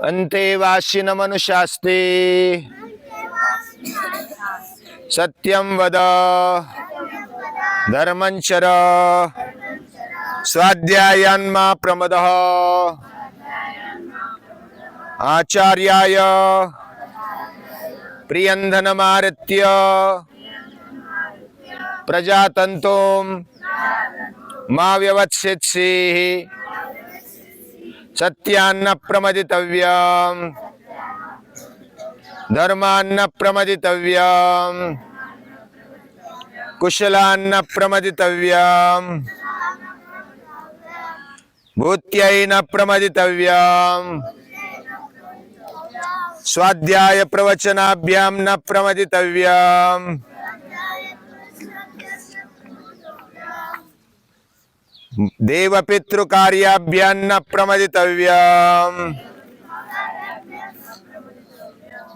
अन्तेवासिन मनुष्यास्ते सत्यं वद धर्मं चर स्वाध्यायान्मा प्रमदः आचार्याय प्रियंधनमार्त्य प्रजातन्तों मा व्यवत्स्यत्सेः सत्यान्न प्रमदितव्यम् धर्मान्न प्रमदितव्यम् कुशलान्न प्रमदितव्यम् भूत्यै न प्रमदितव्यम् स्वाध्याय प्रवचनाभ्यां न प्रमदितव्यम् देवपितृकार्याभ्यां न प्रमदितव्यम्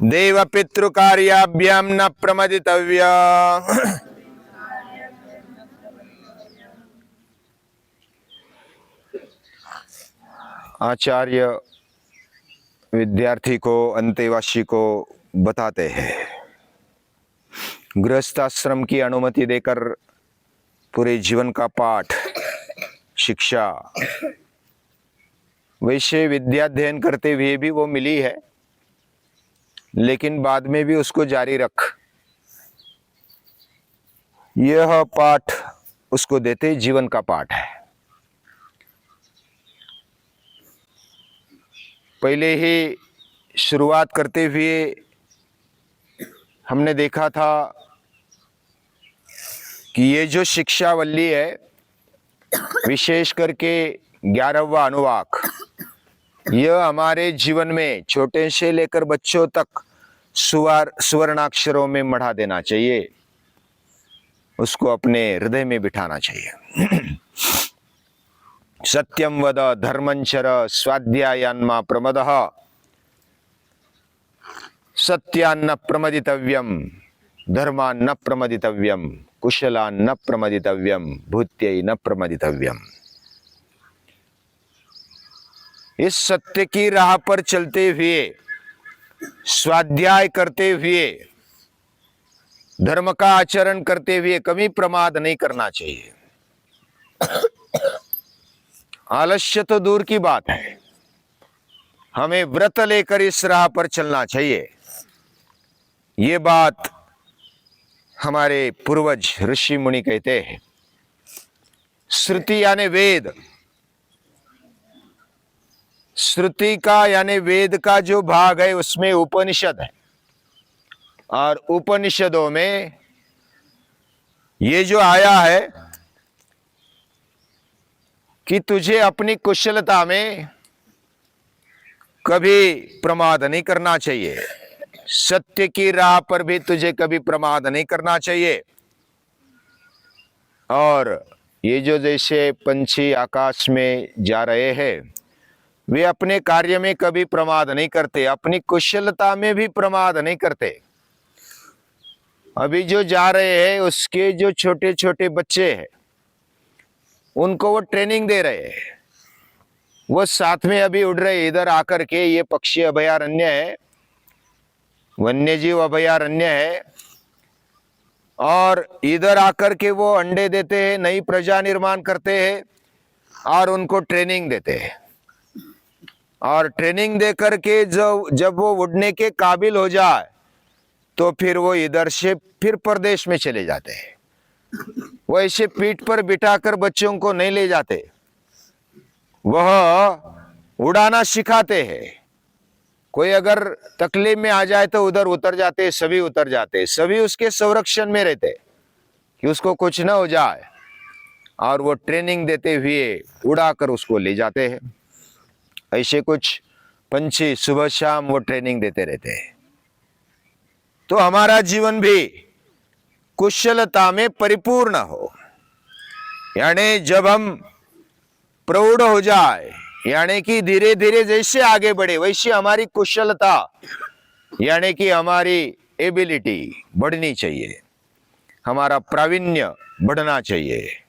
देवपितृकार्याभ्यां न प्रमदितव्यम्। आचार्य विद्यार्थी को अंतेवासी को बताते हैं, गृहस्थ आश्रम की अनुमति देकर पूरे जीवन का पाठ शिक्षा वैसे विद्याध्ययन करते हुए भी वो मिली है, लेकिन बाद में भी उसको जारी रख, यह पाठ उसको देते जीवन का पाठ है। पहले ही शुरुआत करते हुए हमने देखा था कि ये जो शिक्षावल्ली है, विशेष करके 11वां अनुवाक, यह हमारे जीवन में छोटे से लेकर बच्चों तक सुवर्णाक्षरों में मढ़ा देना चाहिए, उसको अपने हृदय में बिठाना चाहिए। सत्यं वद धर्मं चर स्वाध्यायान्मा प्रमदः सत्यान्न प्रमदितव्यं धर्मान्न प्रमदितव्यं कुशलान्न प्रमदितव्यं भूत्यै न प्रमदितव्यम्। इस सत्य की राह पर चलते हुए, स्वाध्याय करते हुए, धर्म का आचरण करते हुए कभी प्रमाद नहीं करना चाहिए। आलस्य तो दूर की बात है, हमें व्रत लेकर इस राह पर चलना चाहिए। ये बात हमारे पूर्वज ऋषि मुनि कहते हैं। श्रुति यानी वेद, श्रुति का यानी वेद का जो भाग है उसमें उपनिषद है, और उपनिषदों में ये जो आया है कि तुझे अपनी कुशलता में कभी प्रमाद नहीं करना चाहिए, सत्य की राह पर भी तुझे कभी प्रमाद नहीं करना चाहिए। और ये जो जैसे पंछी आकाश में जा रहे हैं, वे अपने कार्य में कभी प्रमाद नहीं करते, अपनी कुशलता में भी प्रमाद नहीं करते। अभी जो जा रहे हैं उसके जो छोटे छोटे बच्चे हैं, उनको वो ट्रेनिंग दे रहे हैं, वो साथ में अभी उड़ रहे, इधर आकर के ये पक्षी अभयारण्य है, वन्यजीव अभयारण्य है, और इधर आकर के वो अंडे देते हैं, नई प्रजा निर्माण करते हैं और उनको ट्रेनिंग देते हैं। और ट्रेनिंग दे करके जब वो उड़ने के काबिल हो जाए तो फिर वो इधर से फिर प्रदेश में चले जाते हैं। वो ऐसे पीठ पर बिठाकर बच्चों को नहीं ले जाते, वह उड़ाना सिखाते हैं। कोई अगर तकलीफ में आ जाए तो उधर उतर जाते, सभी उतर जाते, सभी उसके संरक्षण में रहते कि उसको कुछ ना हो जाए, और वो ट्रेनिंग देते हुए उड़ाकर उसको ले जाते हैं। ऐसे कुछ पंछी सुबह शाम वो ट्रेनिंग देते रहते हैं। तो हमारा जीवन भी कुशलता में परिपूर्ण हो, यानी जब हम प्रौढ़ हो जाए, यानी कि धीरे धीरे जैसे आगे बढ़े वैसे हमारी कुशलता यानी कि हमारी एबिलिटी बढ़नी चाहिए, हमारा प्रावीण्य बढ़ना चाहिए।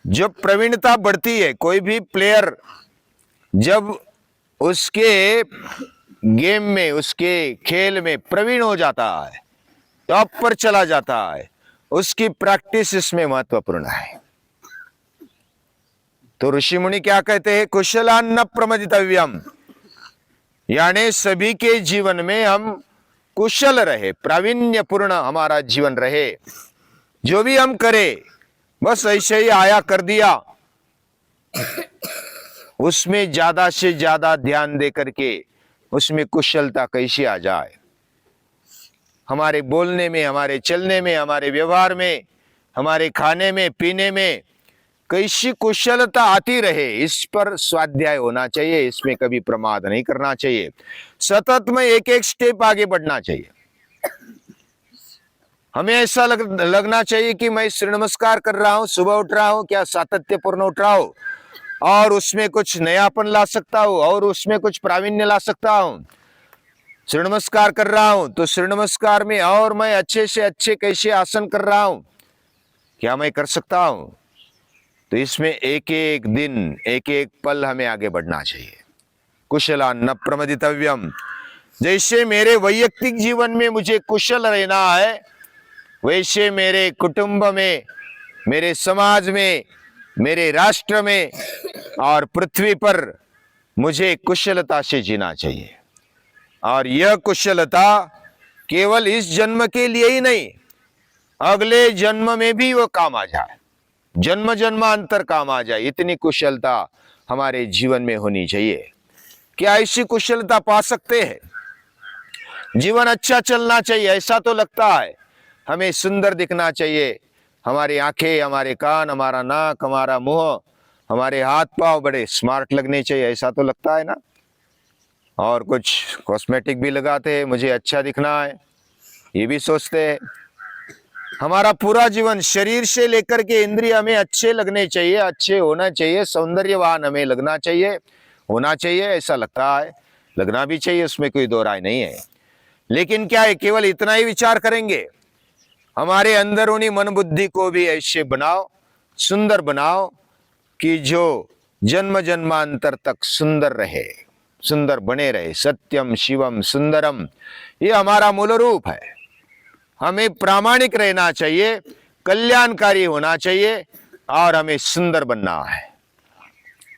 जब प्रवीणता बढ़ती है, कोई भी प्लेयर जब उसके गेम में, उसके खेल में प्रवीण हो जाता है, टॉप पर चला जाता है, उसकी प्रैक्टिस इसमें महत्वपूर्ण है। तो ऋषि मुनि क्या कहते हैं? कुशलान्न प्रमदितव्यम, यानी सभी के जीवन में हम कुशल रहे, प्रावीण्यपूर्ण हमारा जीवन रहे। जो भी हम करें बस ऐसे ही आया कर दिया, उसमें ज्यादा से ज्यादा ध्यान दे करके उसमें कुशलता कैसी आ जाए। हमारे बोलने में, हमारे चलने में, हमारे व्यवहार में, हमारे खाने में, पीने में कैसी कुशलता आती रहे, इस पर स्वाध्याय होना चाहिए। इसमें कभी प्रमाद नहीं करना चाहिए। सतत में एक एक स्टेप आगे बढ़ना चाहिए। हमें ऐसा लगना चाहिए कि मैं सूर्य नमस्कार कर रहा हूं, सुबह उठ रहा हूं, क्या सातत्यपूर्ण उठ रहा हूं और उसमें कुछ नयापन ला सकता हूं और उसमें कुछ प्रावीण्य ला सकता हूं। सूर्य नमस्कार कर रहा हूं तो सूर्य नमस्कार में और मैं अच्छे से अच्छे कैसे आसन कर रहा हूं, क्या मैं कर सकता हूं? तो इसमें एक एक दिन, एक एक पल हमें आगे बढ़ना चाहिए। कुशलान्न प्रमदितव्यम, जैसे मेरे वैयक्तिक जीवन में मुझे कुशल रहना है, वैसे मेरे कुटुंब में, मेरे समाज में, मेरे राष्ट्र में और पृथ्वी पर मुझे कुशलता से जीना चाहिए। और यह कुशलता केवल इस जन्म के लिए ही नहीं, अगले जन्म में भी वो काम आ जाए, जन्म जन्मांतर काम आ जाए, इतनी कुशलता हमारे जीवन में होनी चाहिए। क्या ऐसी कुशलता पा सकते हैं? जीवन अच्छा चलना चाहिए, ऐसा तो लगता है। हमें सुंदर दिखना चाहिए, हमारी आंखें, हमारे कान, हमारा नाक, हमारा मुंह, हमारे हाथ पांव बड़े स्मार्ट लगने चाहिए, ऐसा तो लगता है ना। और कुछ कॉस्मेटिक भी लगाते हैं, मुझे अच्छा दिखना है, ये भी सोचते हैं। हमारा पूरा जीवन शरीर से लेकर के इंद्रिय हमें अच्छे लगने चाहिए, अच्छे होना चाहिए, सौंदर्यवान हमें लगना चाहिए, होना चाहिए, ऐसा लगता है, लगना भी चाहिए, उसमें कोई दो राय नहीं है। लेकिन क्या है, केवल इतना ही विचार करेंगे? हमारे अंदरूनी मन बुद्धि को भी ऐसे बनाओ, सुंदर बनाओ कि जो जन्म जन्मांतर तक सुंदर रहे, सुंदर बने रहे। सत्यम शिवम सुंदरम, ये हमारा मूल रूप है। हमें प्रामाणिक रहना चाहिए, कल्याणकारी होना चाहिए और हमें सुंदर बनना है,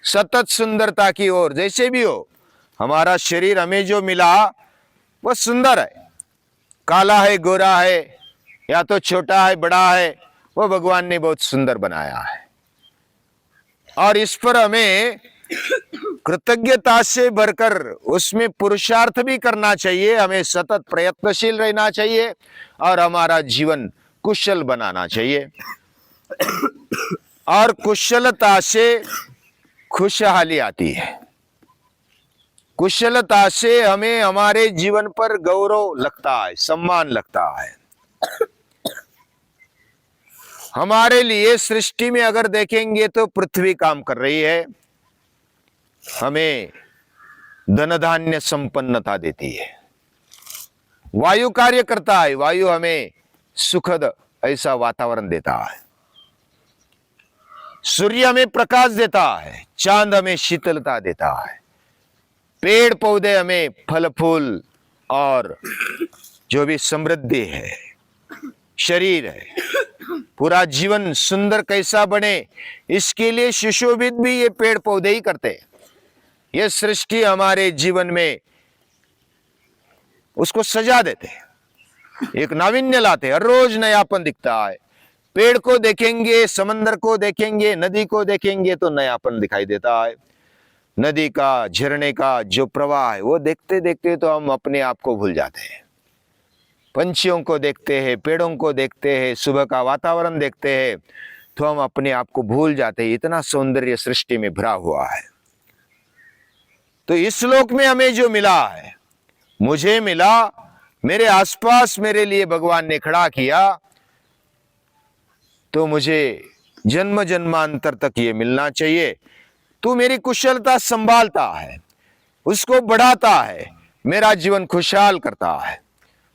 सतत सुंदरता की ओर। जैसे भी हो, हमारा शरीर हमें जो मिला वो सुंदर है, काला है, गोरा है, या तो छोटा है, बड़ा है, वो भगवान ने बहुत सुंदर बनाया है। और इस पर हमें कृतज्ञता से भरकर उसमें पुरुषार्थ भी करना चाहिए, हमें सतत प्रयत्नशील रहना चाहिए और हमारा जीवन कुशल बनाना चाहिए। और कुशलता से खुशहाली आती है, कुशलता से हमें हमारे जीवन पर गौरव लगता है, सम्मान लगता है। हमारे लिए सृष्टि में अगर देखेंगे तो पृथ्वी काम कर रही है, हमें धन धान्य संपन्नता देती है। वायु कार्य करता है, वायु हमें सुखद ऐसा वातावरण देता है। सूर्य हमें प्रकाश देता है, चांद हमें शीतलता देता है, पेड़ पौधे हमें फल फूल और जो भी समृद्धि है, शरीर है, पूरा जीवन सुंदर कैसा बने इसके लिए सुशोभित भी ये पेड़ पौधे ही करते हैं। ये सृष्टि हमारे जीवन में उसको सजा देते हैं, एक नाविन्य लाते हैं, हर रोज नयापन दिखता है। पेड़ को देखेंगे, समंदर को देखेंगे, नदी को देखेंगे तो नयापन दिखाई देता है। नदी का, झरने का जो प्रवाह है वो देखते देखते तो हम अपने आप को भूल जाते हैं। पंछियों को देखते हैं, पेड़ों को देखते हैं, सुबह का वातावरण देखते हैं तो हम अपने आप को भूल जाते हैं। इतना सौंदर्य सृष्टि में भरा हुआ है। तो इस लोक में हमें जो मिला है, मुझे मिला, मेरे आसपास मेरे लिए भगवान ने खड़ा किया, तो मुझे जन्म जन्मांतर तक ये मिलना चाहिए। तू मेरी कुशलता संभालता है, उसको बढ़ाता है, मेरा जीवन खुशहाल करता है,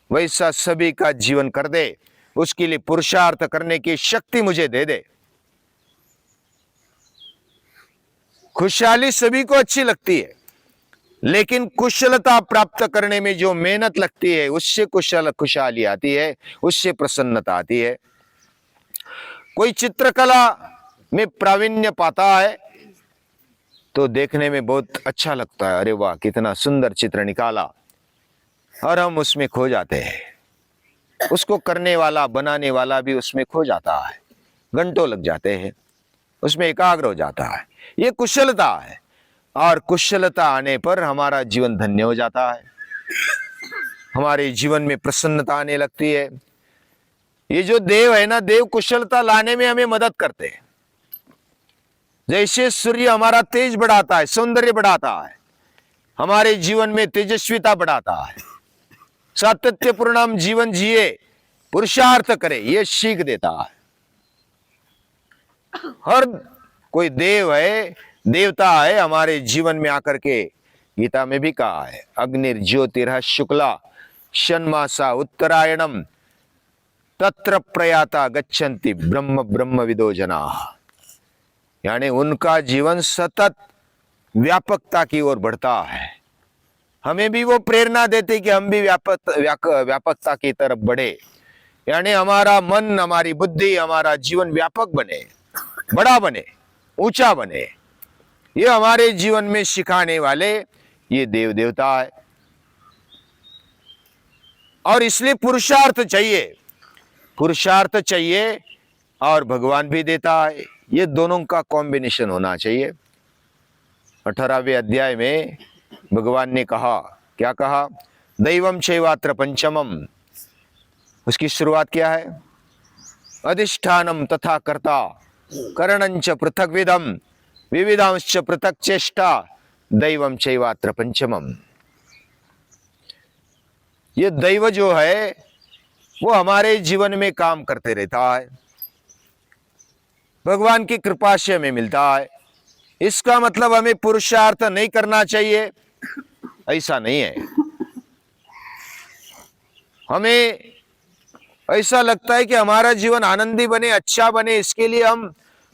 वैसा सभी का जीवन कर दे, उसके लिए पुरुषार्थ करने की शक्ति मुझे दे दे। खुशहाली सभी को अच्छी लगती है, लेकिन कुशलता प्राप्त करने में जो मेहनत लगती है उससे खुशहाली आती है, उससे प्रसन्नता आती है। कोई चित्रकला में प्रावीण्य पाता है तो देखने में बहुत अच्छा लगता है, अरे वाह कितना सुंदर चित्र निकाला, और हम उसमें खो जाते हैं। उसको करने वाला, बनाने वाला भी उसमें खो जाता है, घंटों लग जाते हैं, उसमें एकाग्र हो जाता है। ये कुशलता है, और कुशलता आने पर हमारा जीवन धन्य हो जाता है, हमारे जीवन में प्रसन्नता आने लगती है। ये जो देव है ना, देव कुशलता लाने में हमें मदद करते हैं। जैसे सूर्य हमारा तेज बढ़ाता है, सौंदर्य बढ़ाता है, हमारे जीवन में तेजस्विता बढ़ाता है, सातत्यपूर्ण हम जीवन जिए, पुरुषार्थ करे, ये सीख देता है। हर कोई देव है, देवता है, हमारे जीवन में आकर के, गीता में भी कहा है, अग्निर्ज्योतिरः शुक्ला षण्मासा उत्तरायणम तत्र प्रयाता गच्छन्ति ब्रह्म ब्रह्मविदो जनाः। यानी उनका जीवन सतत व्यापकता की ओर बढ़ता है। हमें भी वो प्रेरणा देते कि हम भी व्यापकता की तरफ बढ़े, यानी हमारा मन, हमारी बुद्धि, हमारा जीवन व्यापक बने, बड़ा बने, ऊंचा बने। ये हमारे जीवन में सिखाने वाले ये देव देवता है। और इसलिए पुरुषार्थ चाहिए, पुरुषार्थ चाहिए और भगवान भी देता है। ये दोनों का कॉम्बिनेशन होना चाहिए। 18वें अध्याय में भगवान ने कहा, क्या कहा? दैवम चैवात्र पंचमम। उसकी शुरुआत क्या है? अधिष्ठानम तथा कर्ता करणंच पृथक विदम विविधांश्च पृथक चेष्टा दैवम चैवात्र पंचमम। ये दैव जो है वो हमारे जीवन में काम करते रहता है, भगवान की कृपा से हमें मिलता है। इसका मतलब हमें पुरुषार्थ नहीं करना चाहिए, ऐसा नहीं है। हमें ऐसा लगता है कि हमारा जीवन आनंदी बने, अच्छा बने, इसके लिए हम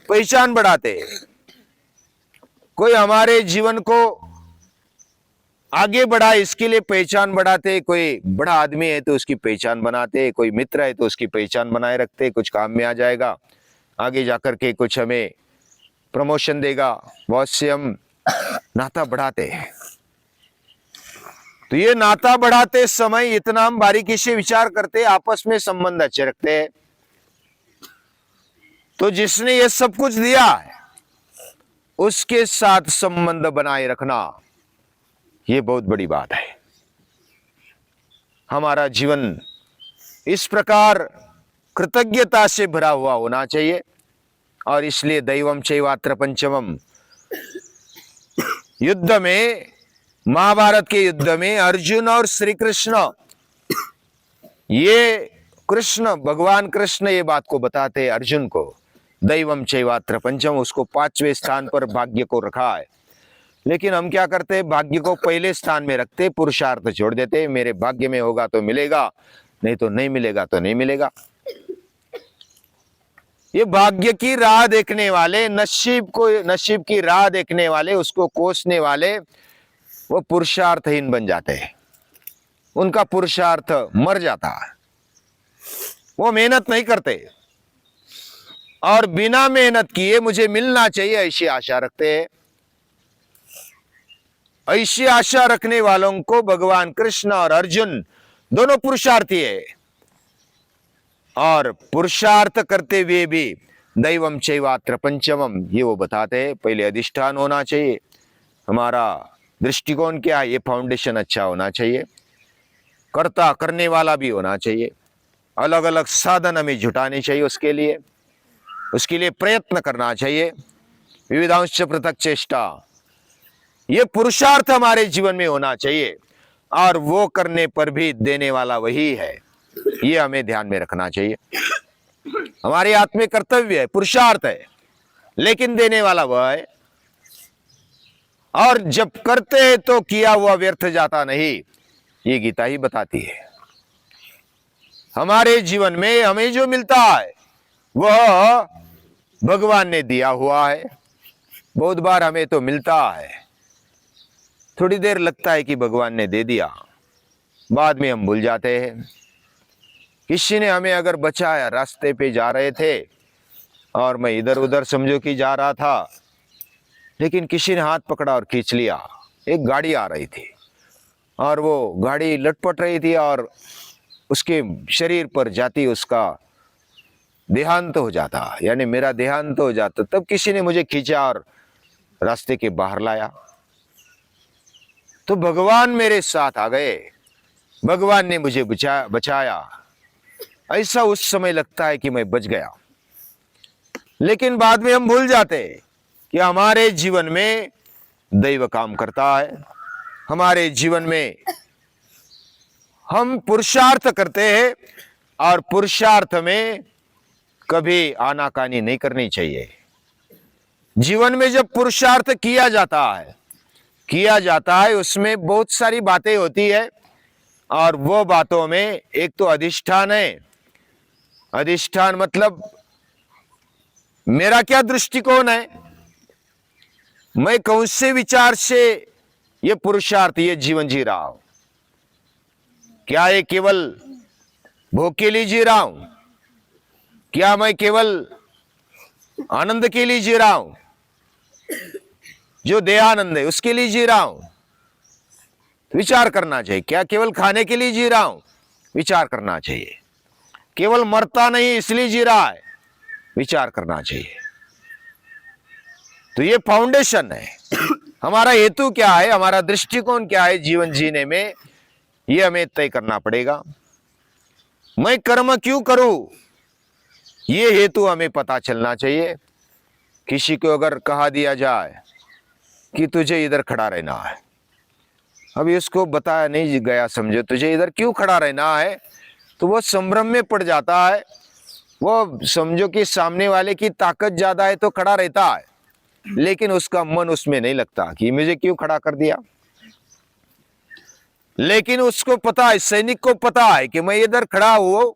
पहचान बढ़ाते हैं। कोई हमारे जीवन को आगे बढ़ाए इसके लिए पहचान बढ़ाते, कोई बड़ा आदमी है तो उसकी पहचान बनाते, कोई मित्र है तो उसकी पहचान बनाए रखते, कुछ काम में आ जाएगा, आगे जाकर के कुछ हमें प्रमोशन देगा, बहुत से हम नाता बढ़ाते हैं। तो ये नाता बढ़ाते समय इतना हम बारीकी से विचार करते, आपस में संबंध अच्छे रखते हैं। तो जिसने ये सब कुछ दिया है उसके साथ संबंध बनाए रखना, ये बहुत बड़ी बात है। हमारा जीवन इस प्रकार कृतज्ञता से भरा हुआ होना चाहिए। और इसलिए दैवम चैवात्र पंचमम। युद्ध में, महाभारत के युद्ध में अर्जुन और श्री कृष्ण, ये कृष्ण, भगवान कृष्ण ये बात को बताते अर्जुन को, दैवम चैवात्र पंचम, उसको 5वें स्थान पर भाग्य को रखा है। लेकिन हम क्या करते हैं? भाग्य को पहले स्थान में रखते, पुरुषार्थ छोड़ देते। मेरे भाग्य में होगा तो मिलेगा, नहीं तो नहीं मिलेगा तो नहीं मिलेगा। ये भाग्य की राह देखने वाले, नसीब की राह देखने वाले, उसको कोसने वाले, वो पुरुषार्थहीन बन जाते हैं। उनका पुरुषार्थ मर जाता है, वो मेहनत नहीं करते और बिना मेहनत किए मुझे मिलना चाहिए ऐसी आशा रखते हैं। ऐसी आशा रखने वालों को भगवान कृष्ण और अर्जुन दोनों पुरुषार्थी है, और पुरुषार्थ करते हुए भी दैवम चैवात्र पंचमम, ये वो बताते हैं। पहले अधिष्ठान होना चाहिए, हमारा दृष्टिकोण क्या है, ये फाउंडेशन अच्छा होना चाहिए, कर्ता करने वाला भी होना चाहिए, अलग अलग साधन हमें जुटाने चाहिए, उसके लिए प्रयत्न करना चाहिए, विविधांश पृथक चेष्टा, ये पुरुषार्थ हमारे जीवन में होना चाहिए। और वो करने पर भी देने वाला वही है, ये हमें ध्यान में रखना चाहिए। हमारे आत्मिक कर्तव्य है, पुरुषार्थ है, लेकिन देने वाला वह है। और जब करते हैं तो किया हुआ व्यर्थ जाता नहीं, ये गीता ही बताती है। हमारे जीवन में हमें जो मिलता है वह भगवान ने दिया हुआ है, बहुत बार हमें तो मिलता है, थोड़ी देर लगता है कि भगवान ने दे दिया, बाद में हम भूल जाते हैं। किसी ने हमें अगर बचाया, रास्ते पे जा रहे थे और मैं इधर उधर समझो कि जा रहा था, लेकिन किसी ने हाथ पकड़ा और खींच लिया। एक गाड़ी आ रही थी और वो गाड़ी लटपट रही थी और उसके शरीर पर जाती उसका देहांत हो जाता, यानी मेरा देहांत हो जाता, तब किसी ने मुझे खींचा और रास्ते के बाहर लाया। तो भगवान मेरे साथ आ गए, भगवान ने मुझे बचाया। ऐसा उस समय लगता है कि मैं बच गया, लेकिन बाद में हम भूल जाते हैं कि हमारे जीवन में दैव काम करता है। हमारे जीवन में हम पुरुषार्थ करते हैं और पुरुषार्थ में कभी आनाकानी नहीं करनी चाहिए। जीवन में जब पुरुषार्थ किया जाता है उसमें बहुत सारी बातें होती है, और वो बातों में एक तो अधिष्ठान है। अधिष्ठान मतलब मेरा क्या दृष्टिकोण है, मैं कौन से विचार से ये पुरुषार्थ, ये जीवन जी रहा हूं। क्या ये केवल भोग के लिए जी रहा हूं? क्या मैं केवल आनंद के लिए जी रहा हूं? जो देहानंद है उसके लिए जी रहा हूं? विचार करना चाहिए। क्या केवल खाने के लिए जी रहा हूं? विचार करना चाहिए। केवल मरता नहीं इसलिए जी रहा है? विचार करना चाहिए। तो ये फाउंडेशन है। हमारा हेतु क्या है, हमारा दृष्टिकोण क्या है जीवन जीने में, ये हमें तय करना पड़ेगा। मैं कर्म क्यों करूं, ये हेतु हमें पता चलना चाहिए। किसी को अगर कहा दिया जाए कि तुझे इधर खड़ा रहना है, अभी उसको बताया नहीं गया, समझो तुझे इधर क्यों खड़ा रहना है, तो वो संभ्रम में पड़ जाता है। वो समझो कि सामने वाले की ताकत ज्यादा है तो खड़ा रहता है, लेकिन उसका मन उसमें नहीं लगता कि मुझे क्यों खड़ा कर दिया। लेकिन उसको पता है, सैनिक को पता है कि मैं इधर खड़ा हूं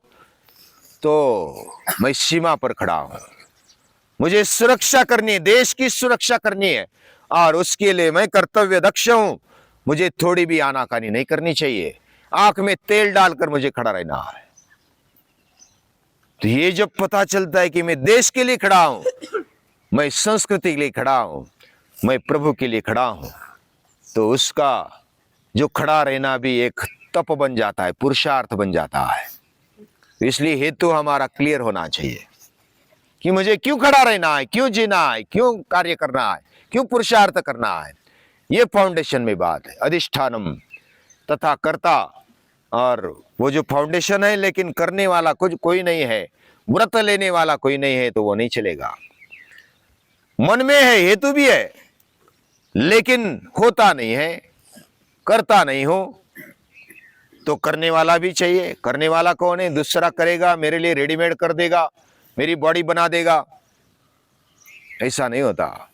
तो मैं सीमा पर खड़ा हूं, मुझे सुरक्षा करनी है, देश की सुरक्षा करनी है, और उसके लिए मैं कर्तव्य दक्ष हूं। मुझे थोड़ी भी आनाकानी नहीं करनी चाहिए, आंख में तेल डालकर मुझे खड़ा रहना है। तो ये जब पता चलता है कि मैं देश के लिए खड़ा हूं, मैं संस्कृति के लिए खड़ा हूं, मैं प्रभु के लिए खड़ा हूं, तो उसका जो खड़ा रहना भी एक तप बन जाता है, पुरुषार्थ बन जाता है। इसलिए हेतु हमारा क्लियर होना चाहिए कि मुझे क्यों खड़ा रहना है, क्यों जीना है, क्यों कार्य करना है, क्यों पुरुषार्थ करना है। ये फाउंडेशन में बात है, अधिष्ठानम तथा कर्ता। और वो जो फाउंडेशन है, लेकिन करने वाला कुछ कोई नहीं है, व्रत लेने वाला कोई नहीं है, तो वो नहीं चलेगा। मन में है, हेतु भी है, लेकिन होता नहीं है, करता नहीं हो, तो करने वाला भी चाहिए। करने वाला कौन है? दूसरा करेगा, मेरे लिए रेडीमेड कर देगा, मेरी बॉडी बना देगा, ऐसा नहीं होता।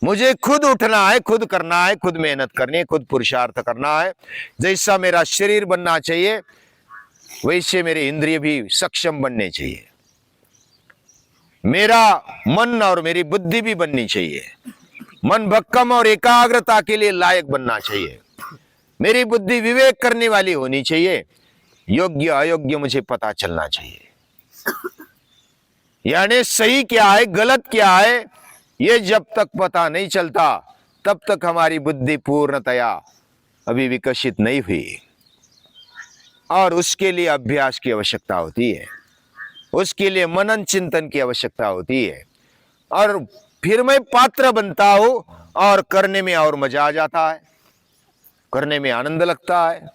मुझे खुद उठना है, खुद करना है, खुद मेहनत करनी है, खुद पुरुषार्थ करना है। जैसा मेरा शरीर बनना चाहिए, वैसे मेरे इंद्रिय भी सक्षम बनने चाहिए, मेरा मन और मेरी बुद्धि भी बननी चाहिए। मन भक्कम और एकाग्रता के लिए लायक बनना चाहिए, मेरी बुद्धि विवेक करने वाली होनी चाहिए, योग्य अयोग्य मुझे पता चलना चाहिए। यानी सही क्या है, गलत क्या है, ये जब तक पता नहीं चलता, तब तक हमारी बुद्धि पूर्णतया अभी विकसित नहीं हुई। और उसके लिए अभ्यास की आवश्यकता होती है, उसके लिए मनन चिंतन की आवश्यकता होती है। और फिर मैं पात्र बनता हूं, और करने में और मजा आ जाता है, करने में आनंद लगता है,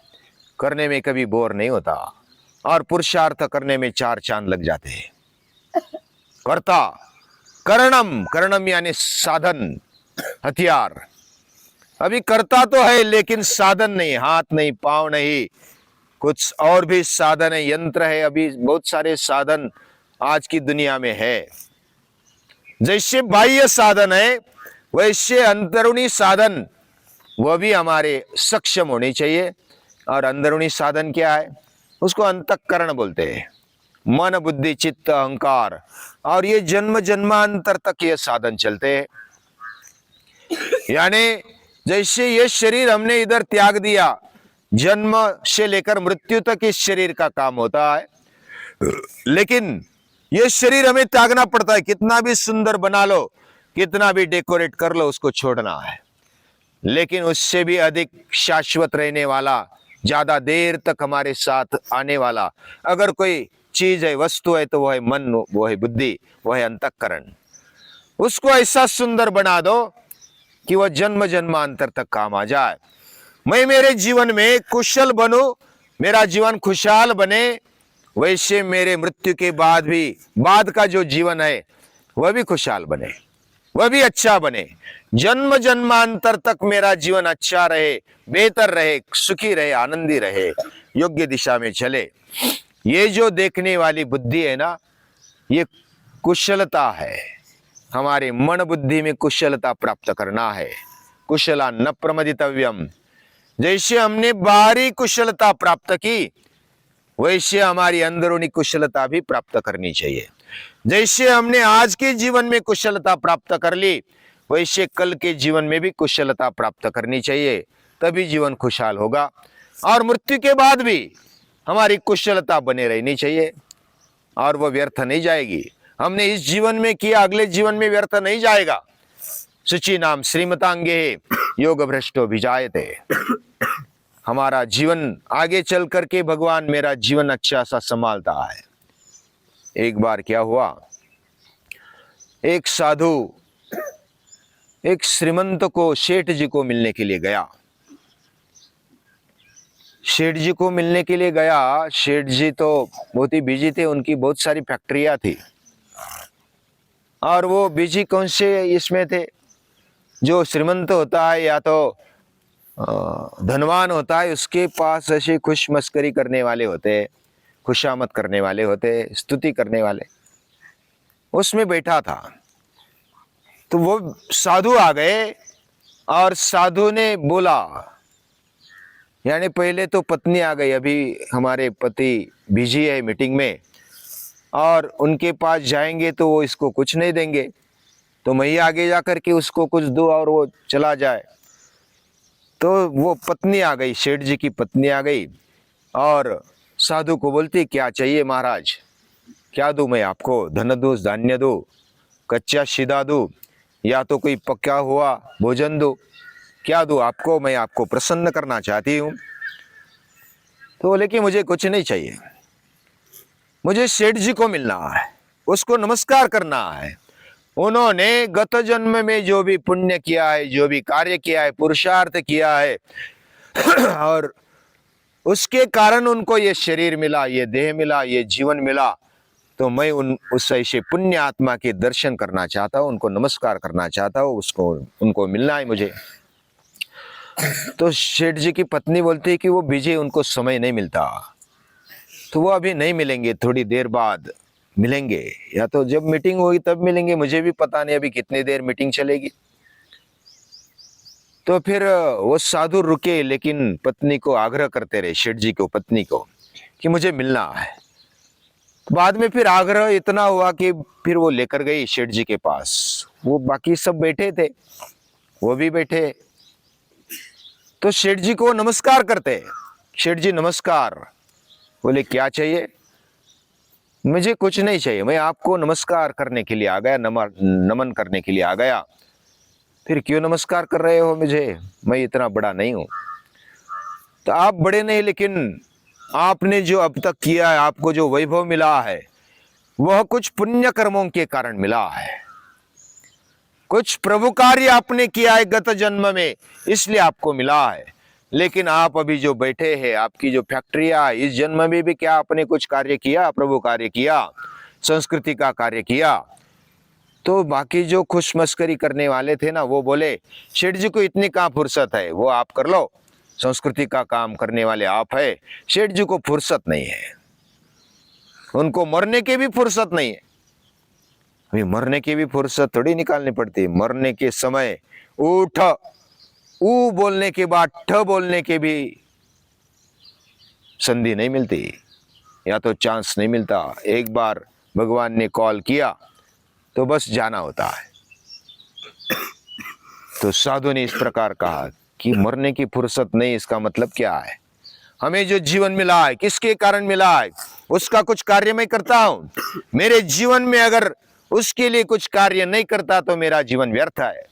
करने में कभी बोर नहीं होता, और पुरुषार्थ करने में 4 चांद लग जाते हैं। कर्ता करणम, करणम यानी साधन, हथियार। अभी करता तो है, लेकिन साधन नहीं, हाथ नहीं, पांव नहीं, कुछ और भी साधन है, यंत्र है। अभी बहुत सारे साधन आज की दुनिया में है। जैसे बाह्य साधन है, वैसे अंतरूणी साधन वह भी हमारे सक्षम होने चाहिए। और अंदरूनी साधन क्या है? उसको अंतःकरण बोलते हैं, मन बुद्धि चित्त अहंकार। और ये जन्म जन्मांतर तक ये साधन चलते हैं। यानी जैसे ये शरीर हमने इधर त्याग दिया, जन्म से लेकर मृत्यु तक इस शरीर का काम होता है, लेकिन ये शरीर हमें त्यागना पड़ता है। कितना भी सुंदर बना लो, कितना भी डेकोरेट कर लो, उसको छोड़ना है। लेकिन उससे भी अधिक शाश्वत रहने वाला, ज्यादा देर तक हमारे साथ आने वाला अगर कोई चीज है, वस्तु है, तो वो है मन, वो है बुद्धि, वो है अंतःकरण। उसको ऐसा सुंदर बना दो कि वह जन्म जन्मांतर तक काम आ जाए। मैं मेरे जीवन में कुशल बनूं, मेरा जीवन खुशहाल बने, वैसे मेरे मृत्यु के बाद भी, बाद का जो जीवन है वह भी खुशहाल बने, वह भी अच्छा बने। जन्म जन्मांतर तक मेरा जीवन अच्छा रहे, बेहतर रहे, सुखी रहे, आनंदी रहे, योग्य दिशा में चले। ये जो देखने वाली बुद्धि है ना, ये कुशलता है। हमारे मन बुद्धि में कुशलता प्राप्त करना है। कुशला न प्रमदितव्यम। जैसे हमने बाहरी कुशलता प्राप्त की, वैसे हमारी अंदरूनी कुशलता भी प्राप्त करनी चाहिए। जैसे हमने आज के जीवन में कुशलता प्राप्त कर ली, वैसे कल के जीवन में भी कुशलता प्राप्त करनी चाहिए, तभी जीवन खुशहाल होगा। और मृत्यु के बाद भी हमारी कुशलता बने रहनी चाहिए, और वो व्यर्थ नहीं जाएगी। हमने इस जीवन में किया, अगले जीवन में व्यर्थ नहीं जाएगा। शुचि नाम श्रीमतांगे योग भ्रष्टो विजायते। हमारा जीवन आगे चल करके भगवान मेरा जीवन अच्छा सा संभालता है। एक बार क्या हुआ, एक साधु एक श्रीमंत को, सेठ जी को मिलने के लिए गया। सेठ जी को मिलने के लिए गया। सेठ जी तो बहुत ही बिजी थे, उनकी बहुत सारी फैक्ट्रियां थी, और वो बिजी कौन से इसमें थे, जो श्रीमंत होता है या तो धनवान होता है, उसके पास ऐसे खुश मस्करी करने वाले होते, खुशामद करने वाले होते, स्तुति करने वाले, उसमें बैठा था। तो वो साधु आ गए, और साधु ने बोला, यानी पहले तो पत्नी आ गई, अभी हमारे पति बिजी है मीटिंग में, और उनके पास जाएंगे तो वो इसको कुछ नहीं देंगे, तो मैं ही आगे जाकर के उसको कुछ दूं और वो चला जाए। तो वो पत्नी आ गई, सेठ जी की पत्नी आ गई, और साधु को बोलती, क्या चाहिए महाराज, क्या दूं मैं आपको, धन दूं, धान्य दूं, कच्चा सीधा दूं, या तो कोई पका हुआ भोजन दूं, क्या दूं आपको, मैं आपको प्रसन्न करना चाहती हूं। तो बोले कि मुझे कुछ नहीं चाहिए, मुझे सेठ जी को मिलना है, उसको नमस्कार करना है। उन्होंने गत जन्म में जो भी पुण्य किया है, जो भी कार्य किया है, पुरुषार्थ किया है, और उसके कारण उनको ये शरीर मिला, ये देह मिला, ये जीवन मिला, तो मैं उस ऐसे पुण्य आत्मा के दर्शन करना चाहता हूँ, उनको नमस्कार करना चाहता हूँ, उसको उनको मिलना है मुझे। तो सेठ जी की पत्नी बोलती है कि वो बिजी, उनको समय नहीं मिलता, तो वो अभी नहीं मिलेंगे, थोड़ी देर बाद मिलेंगे, या तो जब मीटिंग होगी तब मिलेंगे, मुझे भी पता नहीं अभी कितनी देर मीटिंग चलेगी। तो फिर वो साधु रुके, लेकिन पत्नी को आग्रह करते रहे, सेठ जी को, पत्नी को, कि मुझे मिलना है। बाद में फिर आग्रह इतना हुआ कि फिर वो लेकर गई सेठ जी के पास। वो बाकी सब बैठे थे, वो भी बैठे, तो सेठ जी को नमस्कार करते, सेठ जी नमस्कार। बोले क्या चाहिए, मुझे कुछ नहीं चाहिए, मैं आपको नमस्कार करने के लिए आ गया, नमन करने के लिए आ गया। फिर क्यों नमस्कार कर रहे हो मुझे, मैं इतना बड़ा नहीं हूं। तो आप बड़े नहीं, लेकिन आपने जो अब तक किया है, आपको जो वैभव मिला है, वह कुछ पुण्य कर्मों के कारण मिला है, कुछ प्रभु कार्य आपने किया है गत जन्म में, इसलिए आपको मिला है। लेकिन आप अभी जो बैठे हैं, आपकी जो फैक्ट्रियां, इस जन्म में भी क्या आपने कुछ कार्य किया, प्रभु कार्य किया, संस्कृति का कार्य किया। तो बाकी जो खुश मस्करी करने वाले थे ना, वो बोले सेठ जी को इतनी कहाँ फुर्सत है, वो आप कर लो, संस्कृति का काम करने वाले आप है, सेठ जी को फुर्सत नहीं है, उनको मरने की भी फुर्सत नहीं है। अभी मरने की भी फुर्सत थोड़ी निकालनी पड़ती, मरने के समय उठ ऊ बोलने के बाद ठ बोलने के भी संधि नहीं मिलती, या तो चांस नहीं मिलता। एक बार भगवान ने कॉल किया तो बस जाना होता है। तो साधु ने इस प्रकार कहा कि मरने की फुर्सत नहीं, इसका मतलब क्या है? हमें जो जीवन मिला है किसके कारण मिला है? उसका कुछ कार्य मैं करता हूं। मेरे जीवन में अगर उसके लिए कुछ कार्य नहीं करता तो मेरा जीवन व्यर्थ है।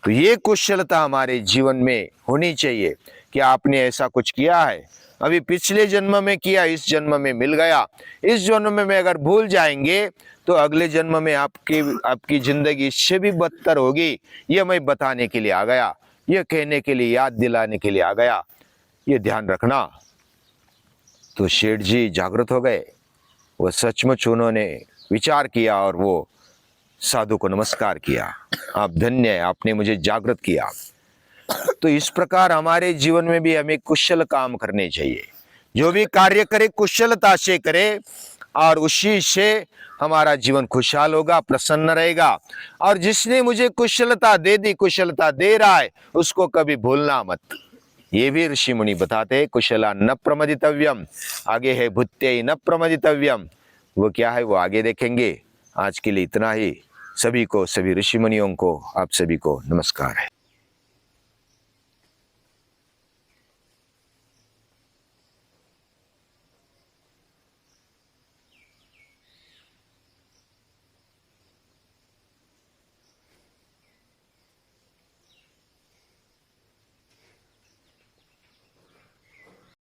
तो ये कुशलता हमारे जीवन में होनी चाहिए कि आपने ऐसा कुछ किया है, अभी पिछले जन्म में किया, इस जन्म में मिल गया, इस जन्म में अगर भूल जाएंगे तो अगले जन्म में आपकी जिंदगी इससे भी बदतर होगी। ये मैं बताने के लिए आ गया, ये कहने के लिए, याद दिलाने के लिए आ गया, ये ध्यान रखना। तो शेठ जी जागृत हो गए। वो सचमुच उन्होंने विचार किया और वो साधु को नमस्कार किया, आप धन्य है, आपने मुझे जागृत किया। तो इस प्रकार हमारे जीवन में भी हमें कुशल काम करने चाहिए। जो भी कार्य करे कुशलता से करे और उसी से हमारा जीवन खुशहाल होगा, प्रसन्न रहेगा। और जिसने मुझे कुशलता दे दी, कुशलता दे रहा है, उसको कभी भूलना मत। ये भी ऋषि मुनि बताते हैं, कुशला न प्रमदितव्यम, आगे है भुत्यै न प्रमदितव्यम। वो क्या है वो आगे देखेंगे। आज के लिए इतना ही। सभी को, सभी ऋषि मुनियों को, आप सभी को नमस्कार है।